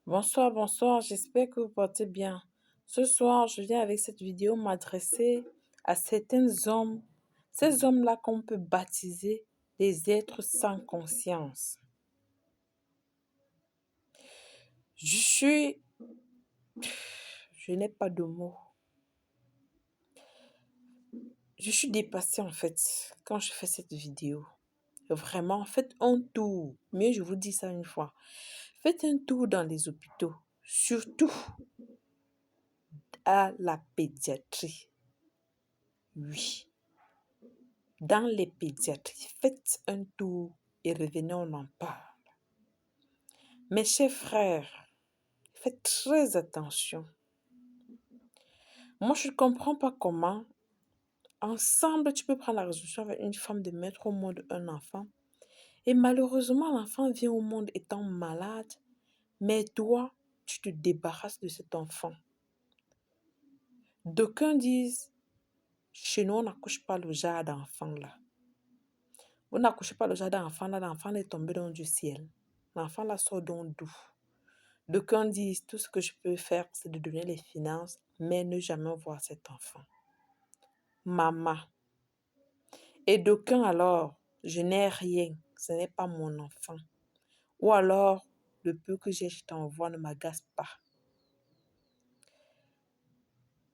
Bonsoir, bonsoir, j'espère que vous portez bien. Ce soir, je viens avec cette vidéo m'adresser à certains hommes, ces hommes-là qu'on peut baptiser des êtres sans conscience. Je n'ai pas de mots. Je suis dépassée en fait quand je fais cette vidéo. Vraiment, faites un tour. Mieux, je vous dis ça une fois. Faites un tour dans les hôpitaux, surtout à la pédiatrie. Oui. Dans les pédiatries, faites un tour et revenez, on en parle. Mes chers frères, faites très attention. Moi, je ne comprends pas comment, ensemble, tu peux prendre la résolution avec une femme de mettre au monde un enfant. Et malheureusement, l'enfant vient au monde étant malade, mais toi, tu te débarrasses de cet enfant. D'aucuns disent, chez nous, on n'accouche pas le genre d'enfant là. Vous n'accouchez pas le genre d'enfant là, l'enfant est tombé dans du ciel. L'enfant là sort donc d'où? D'aucuns disent, tout ce que je peux faire, c'est de donner les finances, mais ne jamais voir cet enfant. Maman. Et d'aucuns alors, je n'ai rien, ce n'est pas mon enfant. Ou alors, le peu que j'ai, je t'envoie, ne m'agace pas.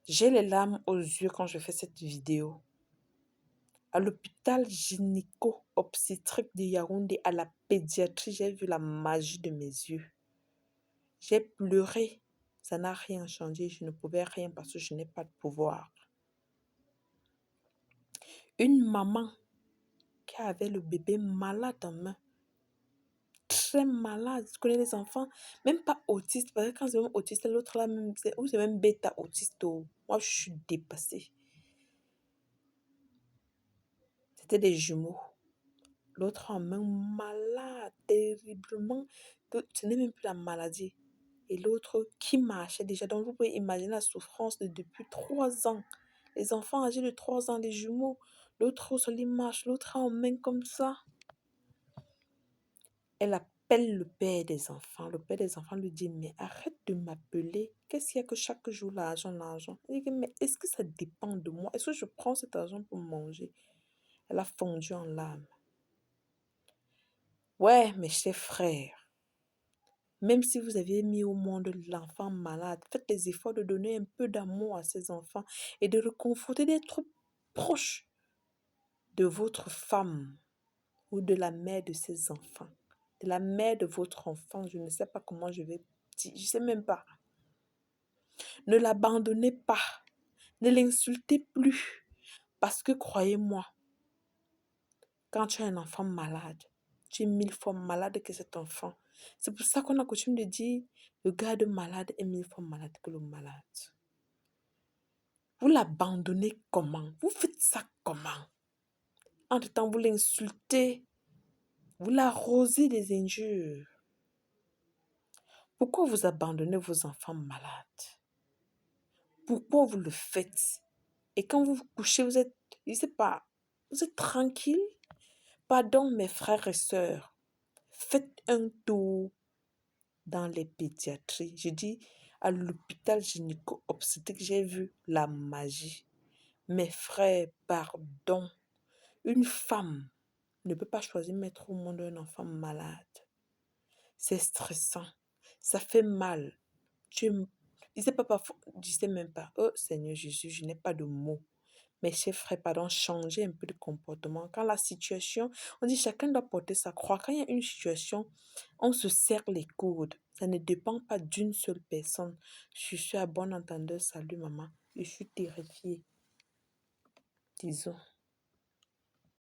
J'ai les larmes aux yeux quand je fais cette vidéo. À l'hôpital gynéco-obstétrique de Yaoundé, à la pédiatrie, j'ai vu la magie de mes yeux. J'ai pleuré. Ça n'a rien changé. Je ne pouvais rien parce que je n'ai pas de pouvoir. Une maman qui avait le bébé malade en main. Très malade. Je connais les enfants, même pas autistes. Parce que quand c'est même autiste, l'autre là, ou c'est même bêta autiste. Moi, je suis dépassée. C'était des jumeaux. L'autre en main malade, terriblement. Ce n'est même plus la maladie. Et l'autre qui marchait déjà. Donc, vous pouvez imaginer la souffrance depuis 3 ans. Les enfants âgés de 3 ans, les jumeaux. L'autre seul, il marche. L'autre en main comme ça. Elle appelle le père des enfants. Le père des enfants lui dit, mais arrête de m'appeler. Qu'est-ce qu'il y a que chaque jour, l'argent, l'argent? Il dit, mais est-ce que ça dépend de moi? Est-ce que je prends cet argent pour manger? Elle a fondu en larmes. Ouais, mes chers frères, même si vous avez mis au monde l'enfant malade, faites les efforts de donner un peu d'amour à ces enfants et de réconforter, d'être proche de votre femme ou de la mère de ces enfants, de la mère de votre enfant. Je ne sais pas comment je vais dire, je ne sais même pas. Ne l'abandonnez pas, ne l'insultez plus, parce que croyez-moi, quand tu as un enfant malade, tu es 1000 fois malade que cet enfant. C'est pour ça qu'on a coutume de dire, le garde malade est 1000 fois malade que le malade. Vous l'abandonnez comment? Vous faites ça comment? Entre-temps, vous l'insultez, vous l'arrosez des injures. Pourquoi vous abandonnez vos enfants malades? Pourquoi vous le faites? Et quand vous vous couchez, vous êtes, je ne sais pas, vous êtes tranquille? Pardon, mes frères et sœurs, faites un tour dans les pédiatries. Je dis, à l'hôpital gynéco-obstétrique, j'ai vu la magie. Mes frères, pardon. Une femme ne peut pas choisir de mettre au monde un enfant malade. C'est stressant. Ça fait mal. Je sais pas parfois, je sais même pas. Oh Seigneur Jésus, je n'ai pas de mots. Mes chers frères, pardon, changer un peu de comportement. Quand la situation, on dit chacun doit porter sa croix. Quand il y a une situation, on se serre les coudes. Ça ne dépend pas d'une seule personne. Je suis à bon entendeur. Salut maman. Je suis terrifiée. Disons.